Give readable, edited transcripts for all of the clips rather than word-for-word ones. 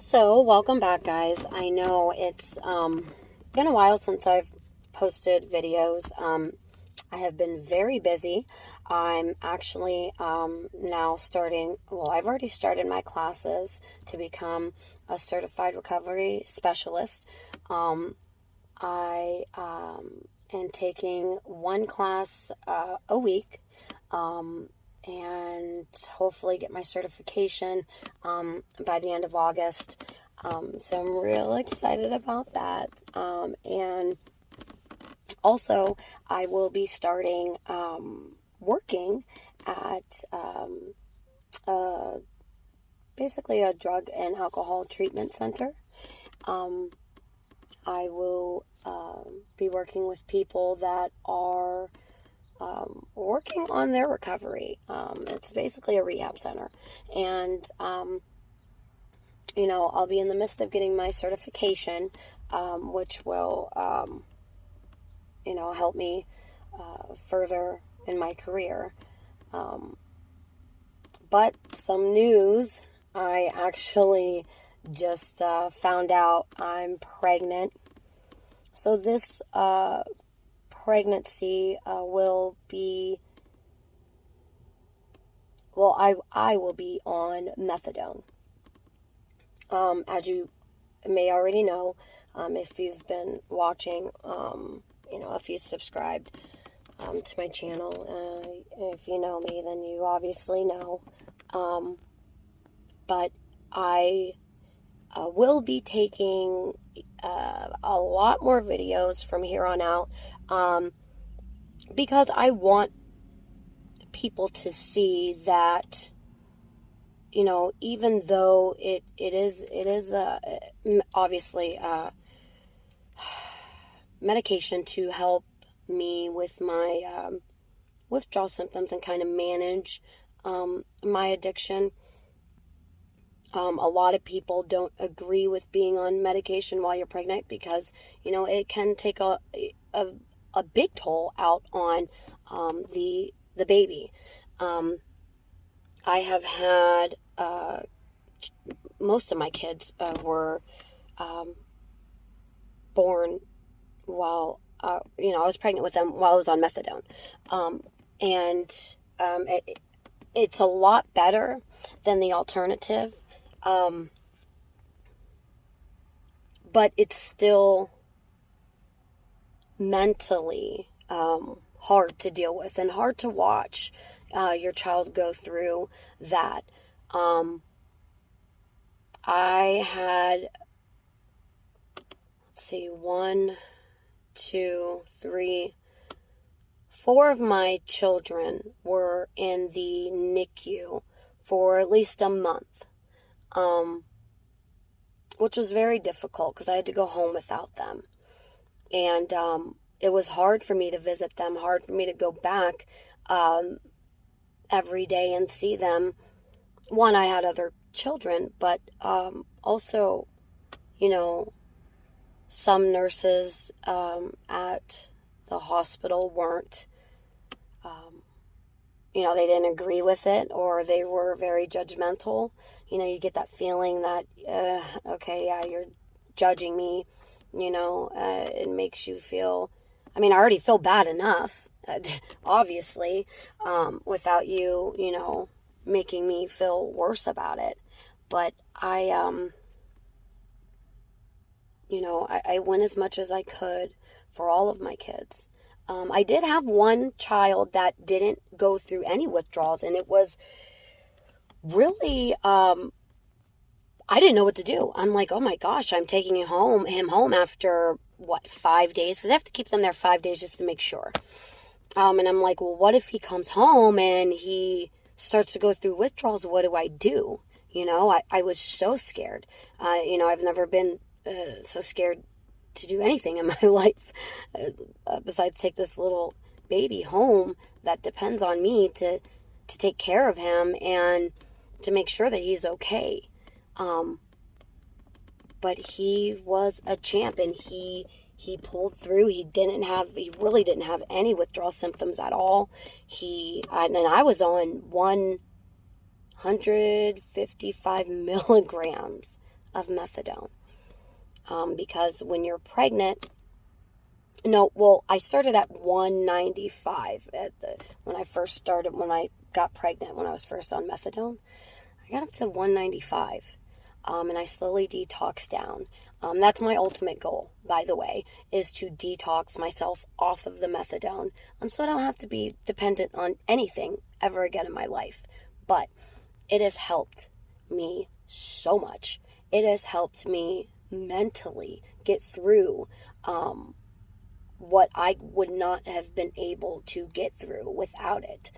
So, welcome back, guys. I know it's been a while since I've posted videos. I have been very busy. I'm actually now starting, well, I've already started my classes to become a certified recovery specialist. I am taking one class a week. And hopefully get my certification by the end of August. So I'm real excited about that. And also, I will be starting working at uh, basically a drug and alcohol treatment center. I will be working with people that are working on their recovery. It's basically a rehab center. And, I'll be in the midst of getting my certification, which will, help me further in my career. But some news, I actually just found out I'm pregnant. So this pregnancy will be, well, I will be on methadone. As you may already know, if you've been watching, if you subscribed to my channel, if you know me, then you obviously know. But I will be taking a lot more videos from here on out because I want people to see that, even though it is obviously medication to help me with my withdrawal symptoms and kind of manage my addiction. A lot of people don't agree with being on medication while you're pregnant because, it can take a big toll out on the baby. I have had most of my kids were born while, I was pregnant with them while I was on methadone. It's a lot better than the alternative. But it's still mentally hard to deal with and hard to watch your child go through that. I had, let's see, 1, 2, 3, 4 of my children were in the NICU for at least a month. Which was very difficult because I had to go home without them. And it was hard for me to visit them, hard for me to go back every day and see them. One, I had other children, but also, some nurses at the hospital weren't, they didn't agree with it, or they were very judgmental. You get that feeling that, okay, yeah, you're judging me, it makes you feel, I already feel bad enough, obviously, without you, making me feel worse about it. But I went as much as I could for all of my kids. I did have one child that didn't go through any withdrawals, and it was really, I didn't know what to do. I'm like, oh my gosh, I'm taking him home after, 5 days? Because I have to keep them there 5 days just to make sure. And I'm like, well, what if he comes home and he starts to go through withdrawals? What do I do? I was so scared. I've never been so scared to do anything in my life besides take this little baby home that depends on me to take care of him and to make sure that he's okay. But he was a champ, and he pulled through. He really didn't have any withdrawal symptoms at all. And I was on 155 milligrams of methadone. Because when you're pregnant, no, well, I started at 195 when I got pregnant, when I was first on methadone. I got up to 195, and I slowly detoxed down. That's my ultimate goal, by the way, is to detox myself off of the methadone, so I don't have to be dependent on anything ever again in my life. But it has helped me so much. It has helped me mentally get through what I would not have been able to get through without it,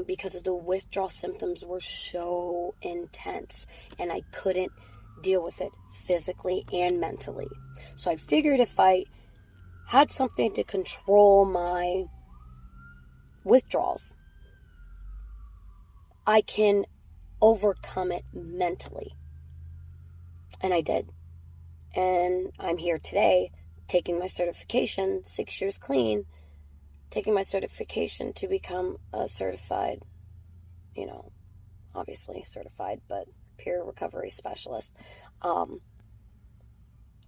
because the withdrawal symptoms were so intense and I couldn't deal with it physically and mentally. So I figured if I had something to control my withdrawals, I can overcome it mentally. And I did. And I'm here today taking my certification, 6 years clean, taking my certification to become a certified, obviously certified, but peer recovery specialist.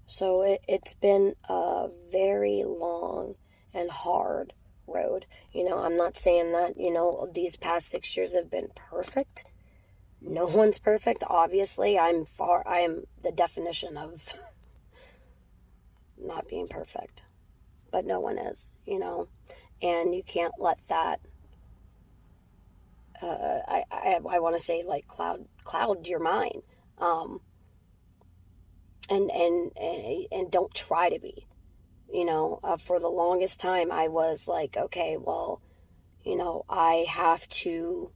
So it's been a very long and hard road. I'm not saying that, these past 6 years have been perfect. No one's perfect, obviously. I am the definition of not being perfect. But no one is, and you can't let that I want to say like cloud your mind, and don't try to be, for the longest time I was like, okay, well, I have to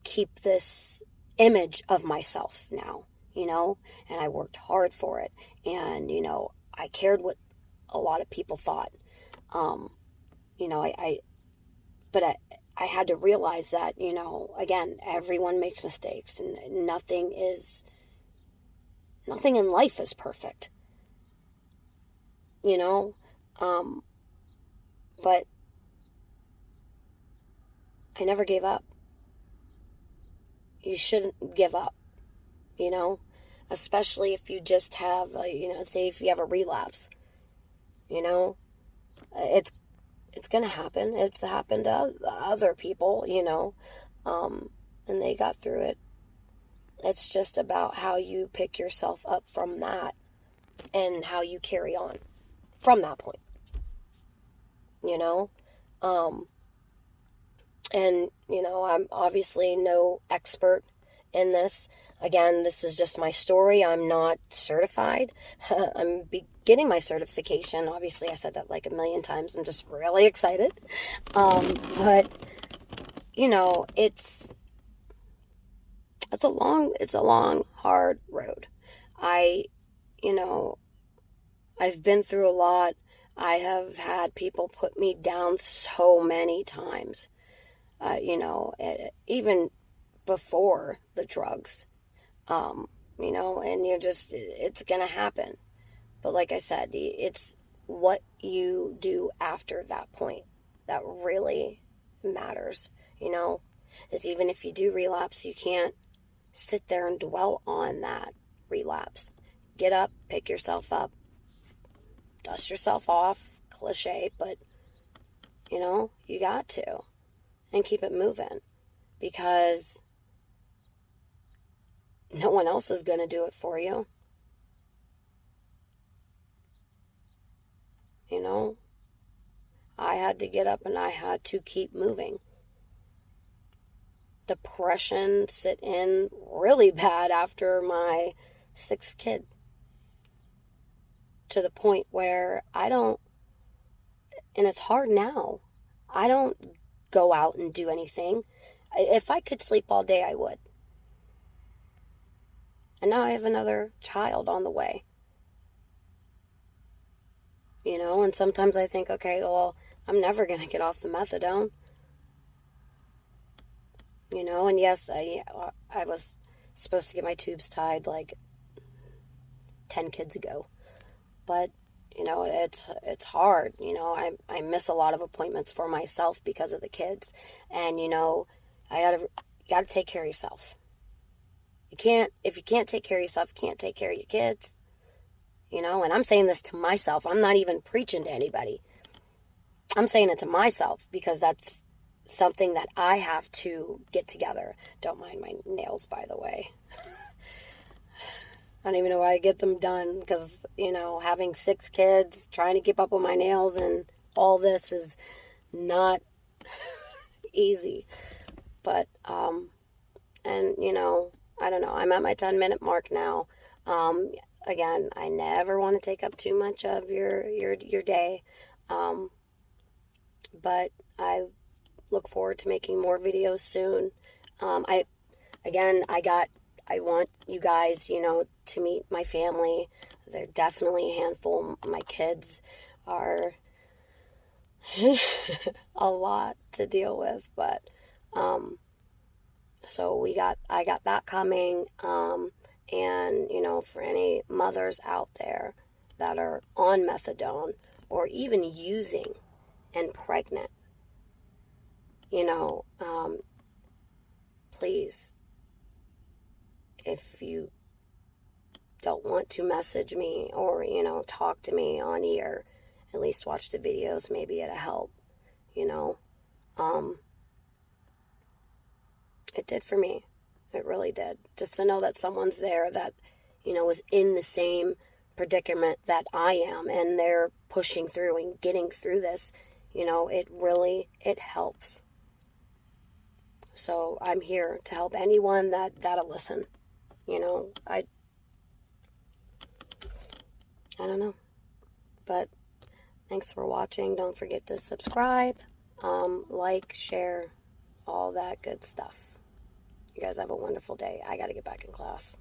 keep this image of myself now, and I worked hard for it, and I cared what a lot of people thought. I had to realize that, again, everyone makes mistakes, and nothing in life is perfect, but I never gave up. You shouldn't give up, especially if you just have, say if you have a relapse, it's going to happen. It's happened to other people, and they got through it. It's just about how you pick yourself up from that and how you carry on from that point, and, I'm obviously no expert in this. Again, this is just my story. I'm not certified. I'm beginning my certification. Obviously, I said that like a million times. I'm just really excited. But, it's a long, hard road. I've been through a lot. I have had people put me down so many times, even before the drugs. And it's going to happen. But like I said, it's what you do after that point that really matters, It's even if you do relapse, you can't sit there and dwell on that relapse. Get up, pick yourself up, dust yourself off, cliche, but, you got to, and keep it moving, because no one else is going to do it for you. I had to get up and I had to keep moving. Depression set in really bad after my 6th kid, to the point where and it's hard now, I don't go out and do anything. If I could sleep all day, I would. And now I have another child on the way. And sometimes I think, okay, well, I'm never going to get off the methadone. And yes, I was supposed to get my tubes tied like 10 kids ago. But, it's hard. I miss a lot of appointments for myself because of the kids. And, you got to take care of yourself. If you can't take care of yourself, you can't take care of your kids. You know, and I'm saying this to myself. I'm not even preaching to anybody. I'm saying it to myself because that's something that I have to get together. Don't mind my nails, by the way. I don't even know why I get them done because, you know, having 6 kids, trying to keep up with my nails and all this is not easy. But, and, you know, I don't know. I'm at my 10-minute mark now. Again, I never want to take up too much of your day. But I look forward to making more videos soon. I want you guys, you know, to meet my family. They're definitely a handful. My kids are a lot to deal with, but so I got that coming. And you know, for any mothers out there that are on methadone or even using and pregnant, you know, please, if you don't want to message me or, you know, talk to me on here, at least watch the videos. Maybe it'll help, you know. It did for me. It really did. Just to know that someone's there that, you know, is in the same predicament that I am and they're pushing through and getting through this, you know, it helps. So I'm here to help anyone that'll listen. You know, I don't know. But thanks for watching. Don't forget to subscribe, like, share, all that good stuff. You guys have a wonderful day. I got to get back in class.